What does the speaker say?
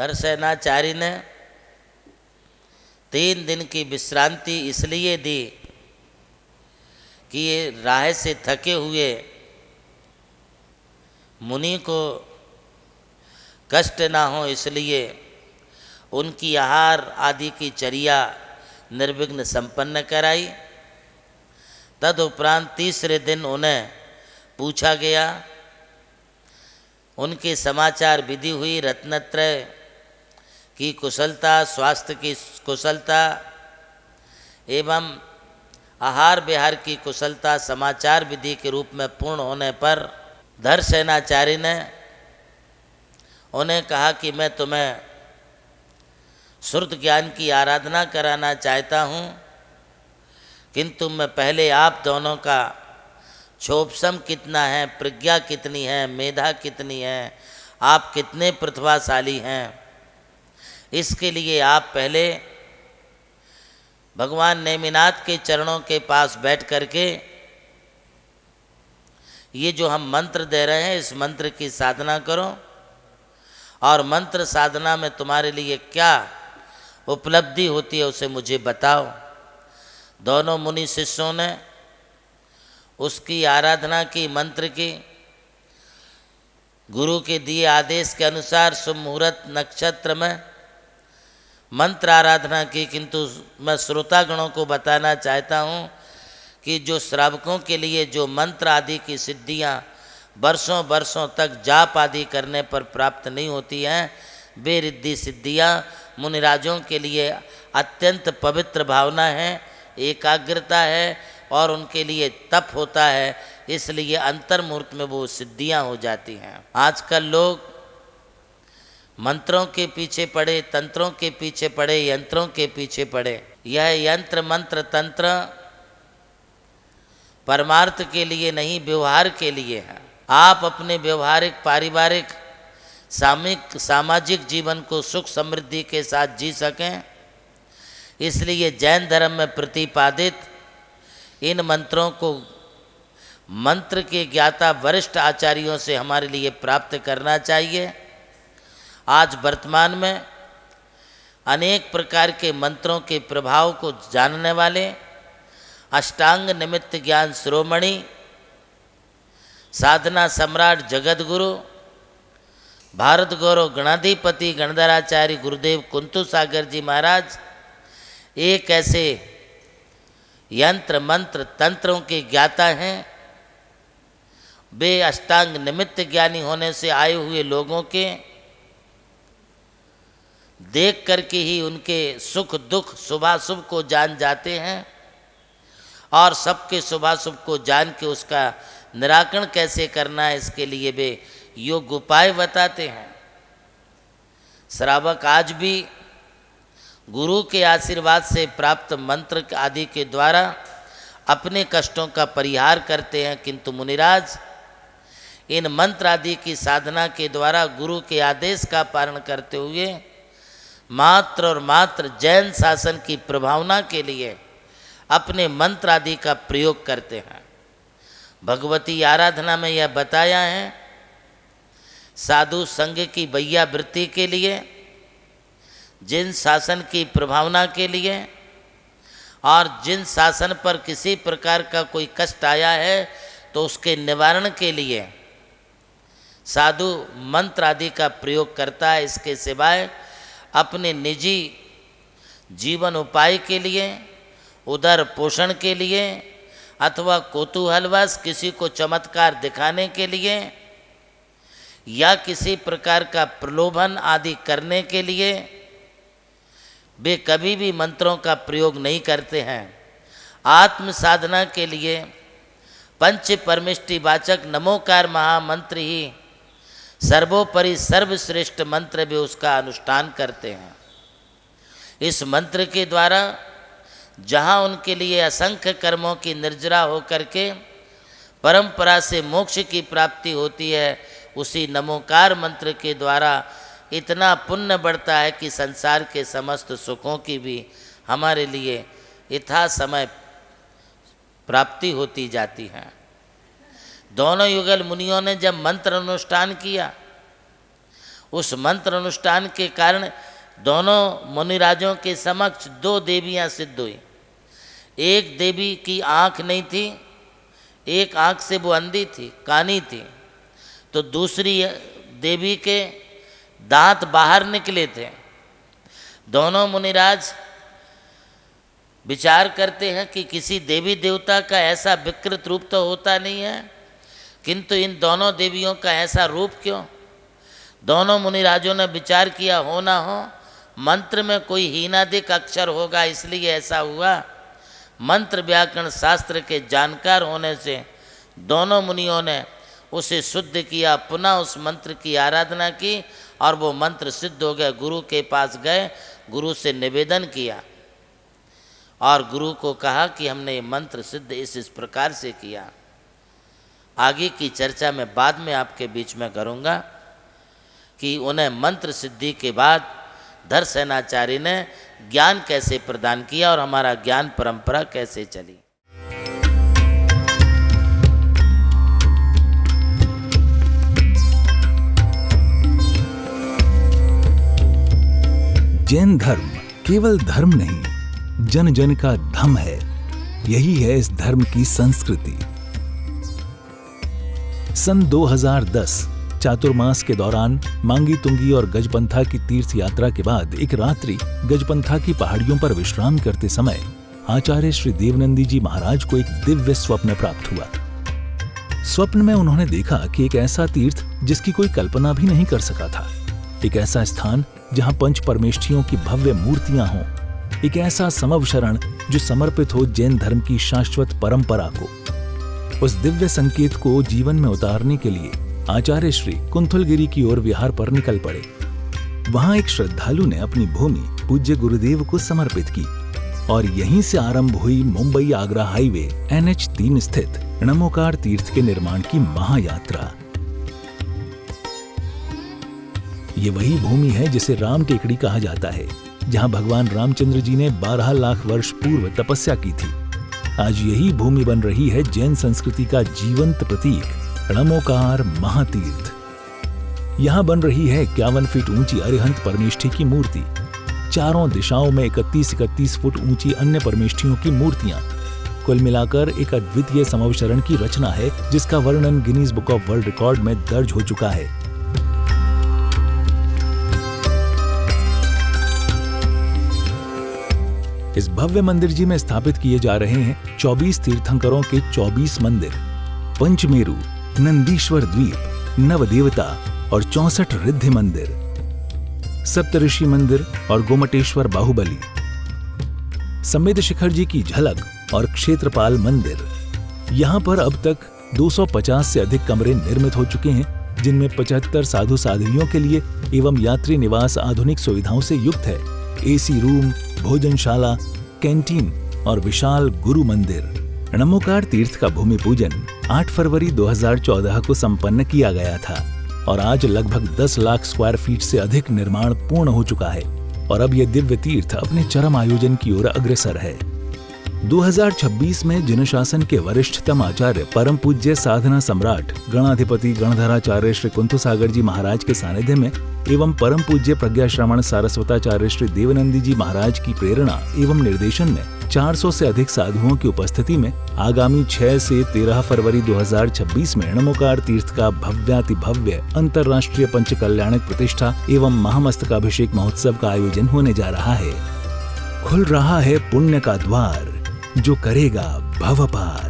धरसेनाचारी ने 3 दिन की विश्रांति इसलिए दी कि ये राह से थके हुए मुनि को कष्ट ना हो, इसलिए उनकी आहार आदि की चर्या निर्विघ्न संपन्न कराई। तदुपरांत तीसरे दिन उन्हें पूछा गया, उनके समाचार विधि हुई, रत्नत्रय की कुशलता, स्वास्थ्य की कुशलता एवं आहार विहार की कुशलता समाचार विधि के रूप में पूर्ण होने पर धरसेनाचारी ने उन्हें कहा कि मैं तुम्हें श्रुत ज्ञान की आराधना कराना चाहता हूँ, किंतु मैं पहले आप दोनों का क्षोभसम कितना है, प्रज्ञा कितनी है, मेधा कितनी है, आप कितने प्रतिभाशाली हैं, इसके लिए आप पहले भगवान नेमिनाथ के चरणों के पास बैठ करके ये जो हम मंत्र दे रहे हैं इस मंत्र की साधना करो, और मंत्र साधना में तुम्हारे लिए क्या उपलब्धि होती है उसे मुझे बताओ। दोनों मुनि शिष्यों ने उसकी आराधना की, मंत्र की। गुरु के दिए आदेश के अनुसार शुभ मुहूर्त नक्षत्र में मंत्र आराधना की, किंतु मैं श्रोतागणों को बताना चाहता हूँ कि जो श्रावकों के लिए जो मंत्र आदि की सिद्धियाँ वर्षों वर्षों तक जाप आदि करने पर प्राप्त नहीं होती हैं, वे रिद्धि सिद्धियाँ मुनिराजों के लिए अत्यंत पवित्र भावना है, एकाग्रता है और उनके लिए तप होता है, इसलिए अंतर मुहूर्त में वो सिद्धियाँ हो जाती हैं। आजकल लोग मंत्रों के पीछे पड़े, तंत्रों के पीछे पड़े, यंत्रों के पीछे पड़े। यह यंत्र मंत्र तंत्र परमार्थ के लिए नहीं, व्यवहार के लिए है। आप अपने व्यवहारिक, पारिवारिक, सामाजिक जीवन को सुख समृद्धि के साथ जी सकें, इसलिए जैन धर्म में प्रतिपादित इन मंत्रों को मंत्र के ज्ञाता वरिष्ठ आचार्यों से हमारे लिए प्राप्त करना चाहिए। आज वर्तमान में अनेक प्रकार के मंत्रों के प्रभाव को जानने वाले अष्टांग निमित्त ज्ञान शिरोमणि, साधना सम्राट जगत गुरु, भारत गौरव गणाधिपति गणधराचार्य गुरुदेव कुंतु सागर जी महाराज एक ऐसे यंत्र मंत्र तंत्रों के ज्ञाता हैं। वे अष्टांग निमित्त ज्ञानी होने से आए हुए लोगों के देख करके ही उनके सुख दुख शुभाशुभ को जान जाते हैं, और सबके शुभाशुभ को जान के उसका निराकरण कैसे करना है इसके लिए वे योग उपाय बताते हैं। श्रावक आज भी गुरु के आशीर्वाद से प्राप्त मंत्र आदि के द्वारा अपने कष्टों का परिहार करते हैं, किंतु मुनिराज इन मंत्र आदि की साधना के द्वारा गुरु के आदेश का पालन करते हुए मात्र और मात्र जैन शासन की प्रभावना के लिए अपने मंत्र आदि का प्रयोग करते हैं। भगवती आराधना में यह बताया है, साधु संघ की बैया वृत्ति के लिए, जिन शासन की प्रभावना के लिए और जिन शासन पर किसी प्रकार का कोई कष्ट आया है तो उसके निवारण के लिए साधु मंत्र आदि का प्रयोग करता है। इसके सिवाय अपने निजी जीवन उपाय के लिए, उदर पोषण के लिए अथवा कौतूहलवश किसी को चमत्कार दिखाने के लिए या किसी प्रकार का प्रलोभन आदि करने के लिए वे कभी भी मंत्रों का प्रयोग नहीं करते हैं। आत्म साधना के लिए पंच परमिष्टि वाचक नमोकार महामंत्र ही सर्वोपरि सर्वश्रेष्ठ मंत्र भी उसका अनुष्ठान करते हैं। इस मंत्र के द्वारा जहाँ उनके लिए असंख्य कर्मों की निर्जरा होकर के परंपरा से मोक्ष की प्राप्ति होती है, उसी नमोकार मंत्र के द्वारा इतना पुण्य बढ़ता है कि संसार के समस्त सुखों की भी हमारे लिए यथा समय प्राप्ति होती जाती है। दोनों युगल मुनियों ने जब मंत्र अनुष्ठान किया, उस मंत्र अनुष्ठान के कारण दोनों मुनिराजों के समक्ष 2 देवियां सिद्ध हुई। एक देवी की आँख नहीं थी, एक आँख से वो अंधी थी, कानी थी, तो दूसरी देवी के दांत बाहर निकले थे। दोनों मुनिराज विचार करते हैं कि किसी देवी देवता का ऐसा विकृत रूप तो होता नहीं है, किंतु इन दोनों देवियों का ऐसा रूप क्यों। दोनों मुनिराजों ने विचार किया, हो ना हो मंत्र में कोई हीनादिक अक्षर होगा, इसलिए ऐसा हुआ। मंत्र व्याकरण शास्त्र के जानकार होने से दोनों मुनियों ने उसे शुद्ध किया, पुनः उस मंत्र की आराधना की और वो मंत्र सिद्ध हो गया। गुरु के पास गए, गुरु से निवेदन किया और गुरु को कहा कि हमने ये मंत्र सिद्ध इस प्रकार से किया। आगे की चर्चा मैं बाद में आपके बीच में करूँगा कि उन्हें मंत्र सिद्धि के बाद धरसेनाचार्य ने ज्ञान कैसे प्रदान किया और हमारा ज्ञान परंपरा कैसे चली। जैन धर्म केवल धर्म नहीं, जन जन का धम है। यही है इस धर्म की संस्कृति। सन 2010 चातुर्मास के दौरान मांगी तुंगी और गजपंथा की तीर्थ यात्रा के बाद एक रात्रि गजपंथा की पहाड़ियों पर विश्राम करते समय आचार्य श्री देवनंदी जी महाराज को एक दिव्य स्वप्न प्राप्त हुआ। स्वप्न में उन्होंने देखा कि एक ऐसा तीर्थ जिसकी कोई कल्पना भी नहीं कर सका था, एक ऐसा स्थान जहां पंच परमेष्ठियों की भव्य मूर्तियां हों, एक ऐसा समव शरण जो समर्पित हो जैन धर्म की शाश्वत परंपरा को। उस दिव्य संकेत को जीवन में उतारने के लिए आचार्य श्री कुंथलगिरी की ओर विहार पर निकल पड़े। वहां एक श्रद्धालु ने अपनी भूमि पूज्य गुरुदेव को समर्पित की और यहीं से आरंभ हुई मुंबई आगरा हाईवे NH3 स्थित णमोकार तीर्थ के निर्माण की महायात्रा। ये वही भूमि है जिसे राम टेकड़ी कहा जाता है, जहां भगवान रामचंद्र जी ने 12 लाख वर्ष पूर्व तपस्या की थी। आज यही भूमि बन रही है जैन संस्कृति का जीवंत प्रतीक णमोकार महातीर्थ। यहां बन रही है 51 फीट ऊंची अरिहंत परमेष्ठी की मूर्ति, चारों दिशाओं में 31-31 फुट ऊंची अन्य परमेष्ठियों की मूर्तियां। कुल मिलाकर एक अद्वितीय समवशरण की रचना है जिसका वर्णन Guinness book of world record में दर्ज हो चुका है। इस भव्य मंदिर जी में स्थापित किए जा रहे हैं 24 तीर्थंकरों के 24 मंदिर, पंचमेरु, नंदीश्वर द्वीप, नवदेवता और 64 रिद्धि मंदिर, सप्तऋषि मंदिर और गोमटेश्वर बाहुबली, संमेद शिखर जी की झलक और क्षेत्रपाल मंदिर। यहाँ पर अब तक 250 से अधिक कमरे निर्मित हो चुके हैं, जिनमें 75 साधु साध्वियों के लिए एवं यात्री निवास आधुनिक सुविधाओं से युक्त है। AC रूम, भोजनशाला, कैंटीन और विशाल गुरु मंदिर। णमोकार तीर्थ का भूमि पूजन 8 फरवरी 2014 को संपन्न किया गया था और आज लगभग 10 लाख स्क्वायर फीट से अधिक निर्माण पूर्ण हो चुका है और अब यह दिव्य तीर्थ अपने चरम आयोजन की ओर अग्रसर है। 2026 में जिन शासन के वरिष्ठतम आचार्य परम पूज्य साधना सम्राट गणाधिपति गणधराचार्य श्री कुंथुसागर जी महाराज के सानिध्य में एवं परम पूज्य प्रज्ञा श्रवण सारस्वताचार्य श्री देवनंदी जी महाराज की प्रेरणा एवं निर्देशन में 400 से अधिक साधुओं की उपस्थिति में आगामी 6 से 13 फरवरी 2026 में णमोकार तीर्थ का भव्याति भव्य अंतर्राष्ट्रीय पंचकल्याणक प्रतिष्ठा एवं महामस्तकाभिषेक महोत्सव का आयोजन होने जा रहा है। खुल रहा है पुण्य का द्वार, जो करेगा भव पार।